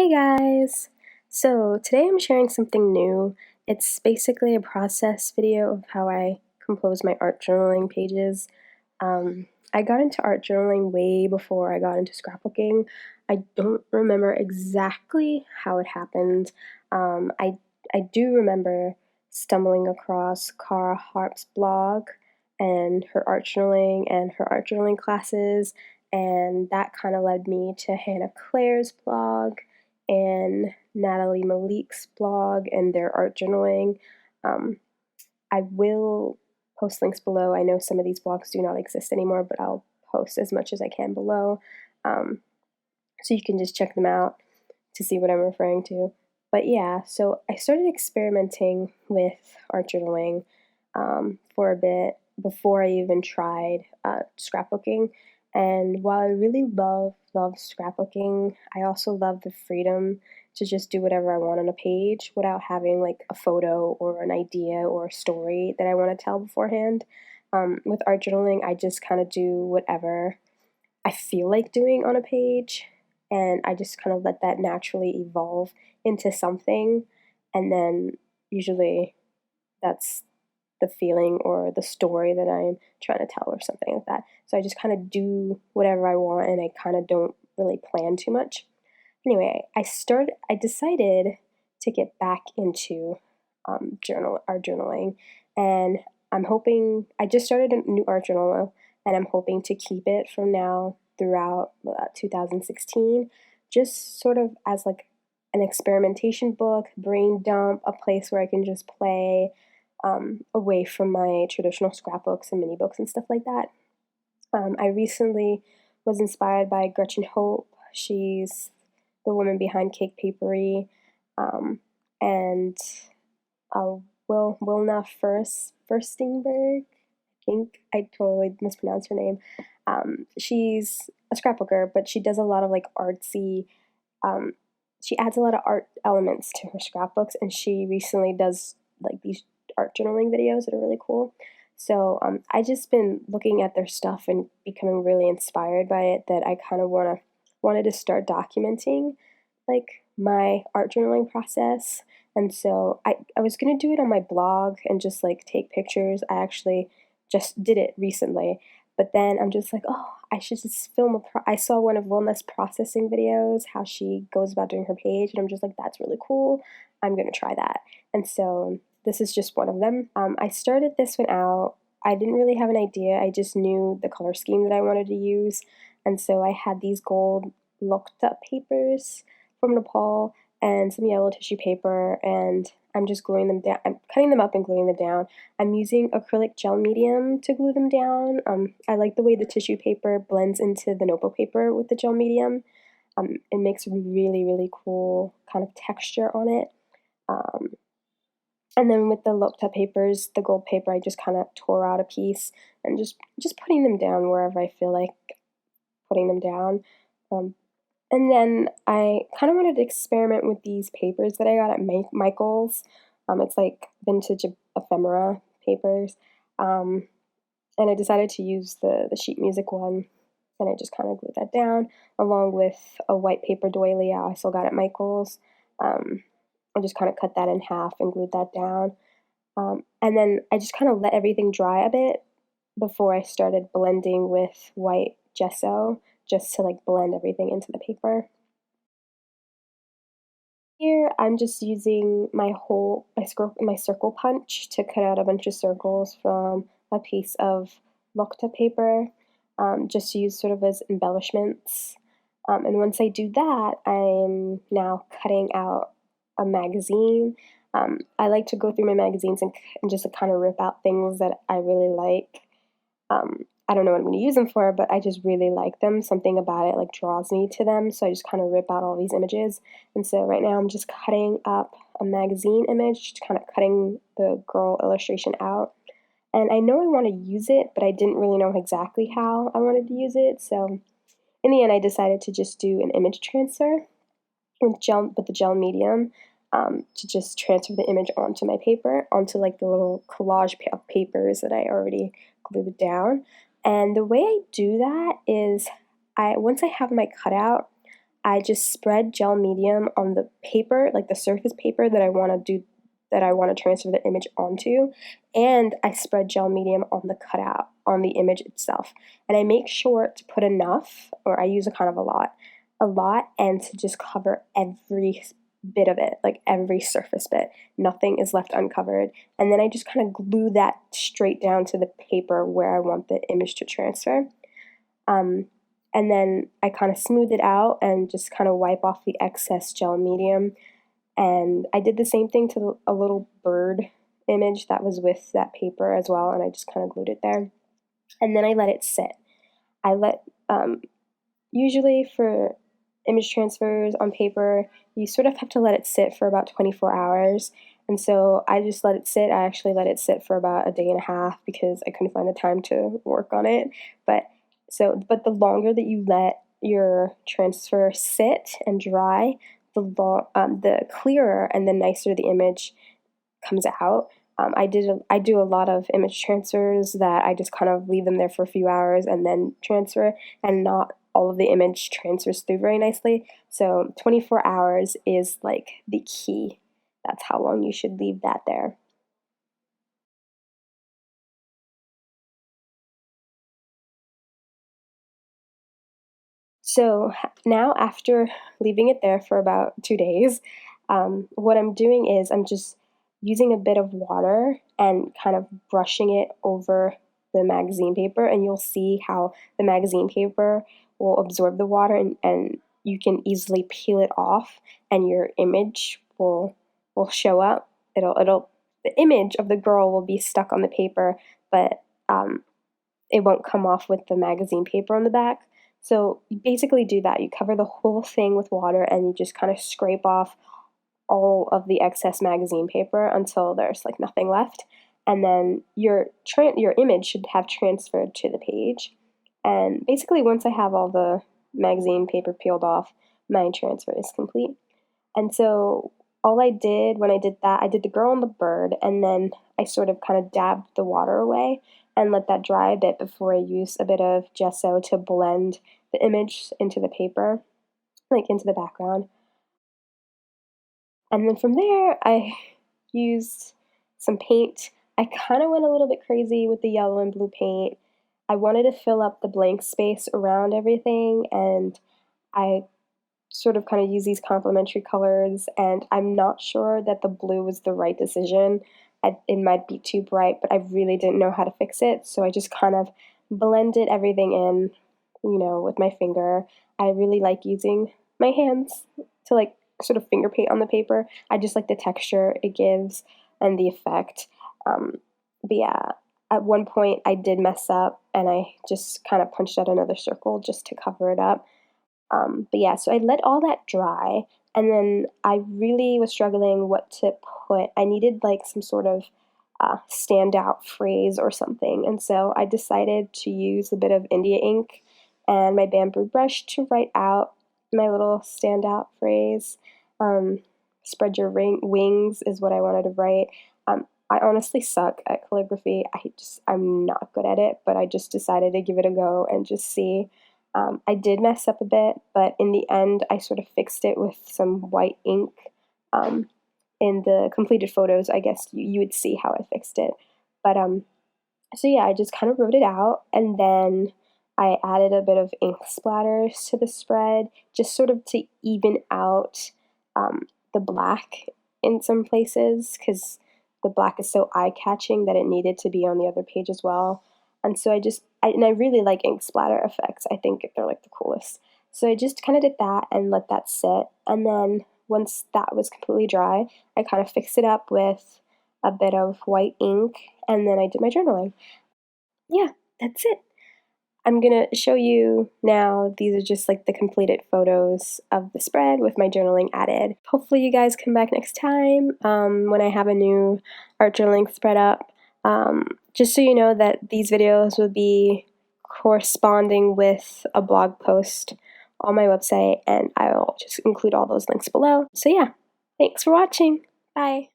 Hey guys! So today I'm sharing something new. It's basically a process video of how I compose my art journaling pages. I got into art journaling way before I got into scrapbooking. I don't remember exactly how it happened. I do remember stumbling across Cara Harp's blog and her art journaling classes, and that kind of led me to Hannah Claire's blog and Natalie Malik's blog and their art journaling. Um, I will post links below. I know some of these blogs do not exist anymore, but I'll post as much as I can below. Um, so you can just check them out to see what I'm referring to. But yeah, so I started experimenting with art journaling for a bit before I even tried scrapbooking. And while I really love scrapbooking, I also love the freedom to just do whatever I want on a page without having like a photo or an idea or a story that I want to tell beforehand. With art journaling, I just kind of do whatever I feel like doing on a page, and I just kind of let that naturally evolve into something, and then usually that's the feeling or the story that I'm trying to tell or something like that. So I just kind of do whatever I want, and I kind of don't really plan too much. Anyway, I decided to get back into art journaling, and I just started a new art journal, and I'm hoping to keep it from now throughout 2016, just sort of as like an experimentation book, brain dump, a place where I can just play away from my traditional scrapbooks and mini books and stuff like that. I recently was inspired by Gretchen Hope. She's the woman behind Cake Papery, and Wilna Furstenberg. I think I totally mispronounced her name. She's a scrapbooker, but she does a lot of like artsy. Um, she adds a lot of art elements to her scrapbooks, and she recently does like these art journaling videos that are really cool. So I just been looking at their stuff and becoming really inspired by it. That I kind of wanted to start documenting like my art journaling process. And so I was gonna do it on my blog and just like take pictures. I actually just did it recently, but then I'm just like, oh, I should just film I saw one of Wilna's processing videos, how she goes about doing her page, and I'm just like, that's really cool. I'm gonna try that. And so this is just one of them. I started this one out. I didn't really have an idea. I just knew the color scheme that I wanted to use, and so I had these gold looked up papers from Nepal and some yellow tissue paper, and I'm just gluing them down. I'm cutting them up and gluing them down. I'm using acrylic gel medium to glue them down. I like the way the tissue paper blends into the notebook paper with the gel medium. It makes a really, really cool kind of texture on it. Um, and then with the looked up papers, the gold paper, I just kind of tore out a piece and just putting them down wherever I feel like putting them down. Um, and then I kind of wanted to experiment with these papers that I got at Michael's. It's like vintage ephemera papers. And I decided to use the sheet music one, and I just kind of glued that down along with a white paper doily I still got at Michael's. I just kind of cut that in half and glued that down. And then I just kind of let everything dry a bit before I started blending with white gesso, just to like blend everything into the paper. Here I'm just using my circle punch to cut out a bunch of circles from a piece of Lokta paper, just to use sort of as embellishments. And once I do that, I'm now cutting out a magazine. I like to go through my magazines and just kind of rip out things that I really like. I don't know what I'm going to use them for, but I just really like them. Something about it like draws me to them, so I just kind of rip out all these images. And so right now I'm just cutting up a magazine image, just kind of cutting the girl illustration out. And I know I want to use it, but I didn't really know exactly how I wanted to use it. So in the end, I decided to just do an image transfer with the gel medium, to just transfer the image onto my paper, onto like the little collage of papers that I already glued down. And the way I do that is once I have my cutout, I just spread gel medium on the paper, like the surface paper that I want to transfer the image onto, and I spread gel medium on the cutout, on the image itself. And I make sure to put enough, or I use a kind of a lot, and to just cover every bit of it, like every surface bit. Nothing is left uncovered. And then I just kind of glue that straight down to the paper where I want the image to transfer. Um, and then I kind of smooth it out and just kind of wipe off the excess gel medium. And I did the same thing to a little bird image that was with that paper as well, and I just kind of glued it there. And then I let it sit. I let, usually for image transfers on paper, you sort of have to let it sit for about 24 hours. And so I just let it sit. I actually let it sit for about a day and a half because I couldn't find the time to work on it. But the longer that you let your transfer sit and dry, the clearer and the nicer the image comes out. I do a lot of image transfers that I just kind of leave them there for a few hours and then transfer, and not all of the image transfers through very nicely. So 24 hours is like the key. That's how long you should leave that there. So now, after leaving it there for about 2 days, what I'm doing is I'm just using a bit of water and kind of brushing it over the magazine paper, and you'll see how the magazine paper will absorb the water, and you can easily peel it off, and your image will show up. The image of the girl will be stuck on the paper, but it won't come off with the magazine paper on the back. So you basically do that. You cover the whole thing with water and you just kind of scrape off all of the excess magazine paper until there's like nothing left. And then your image should have transferred to the page. And basically, once I have all the magazine paper peeled off, my transfer is complete. And so all I did when I did that, I did the girl and the bird, and then I sort of kind of dabbed the water away and let that dry a bit before I used a bit of gesso to blend the image into the paper, like into the background. And then from there, I used some paint. I kind of went a little bit crazy with the yellow and blue paint. I wanted to fill up the blank space around everything, and I sort of kind of use these complementary colors, and I'm not sure that the blue was the right decision. It might be too bright, but I really didn't know how to fix it, so I just kind of blended everything in, with my finger. I really like using my hands to like sort of finger paint on the paper. I just like the texture it gives and the effect. But yeah, at one point I did mess up and I just kind of punched out another circle just to cover it up. But yeah, so I let all that dry, and then I really was struggling what to put. I needed like some sort of standout phrase or something, and so I decided to use a bit of India ink and my bamboo brush to write out my little standout phrase. Um, Spread your wings is what I wanted to write. I honestly suck at calligraphy. I'm not good at it, but I just decided to give it a go and just see. I did mess up a bit, but in the end, I sort of fixed it with some white ink. Um, in the completed photos, I guess you would see how I fixed it. But so yeah, I just kind of wrote it out, and then I added a bit of ink splatters to the spread, just sort of to even out the black in some places, because the black is so eye-catching that it needed to be on the other page as well. And so I really like ink splatter effects. I think they're like the coolest. So I just kind of did that and let that sit. And then once that was completely dry, I kind of fixed it up with a bit of white ink, and then I did my journaling. Yeah, that's it. I'm gonna show you now. These are just like the completed photos of the spread with my journaling added. Hopefully you guys come back next time when I have a new art journaling spread up. Just so you know that these videos will be corresponding with a blog post on my website, and I'll just include all those links below. So yeah, thanks for watching. Bye.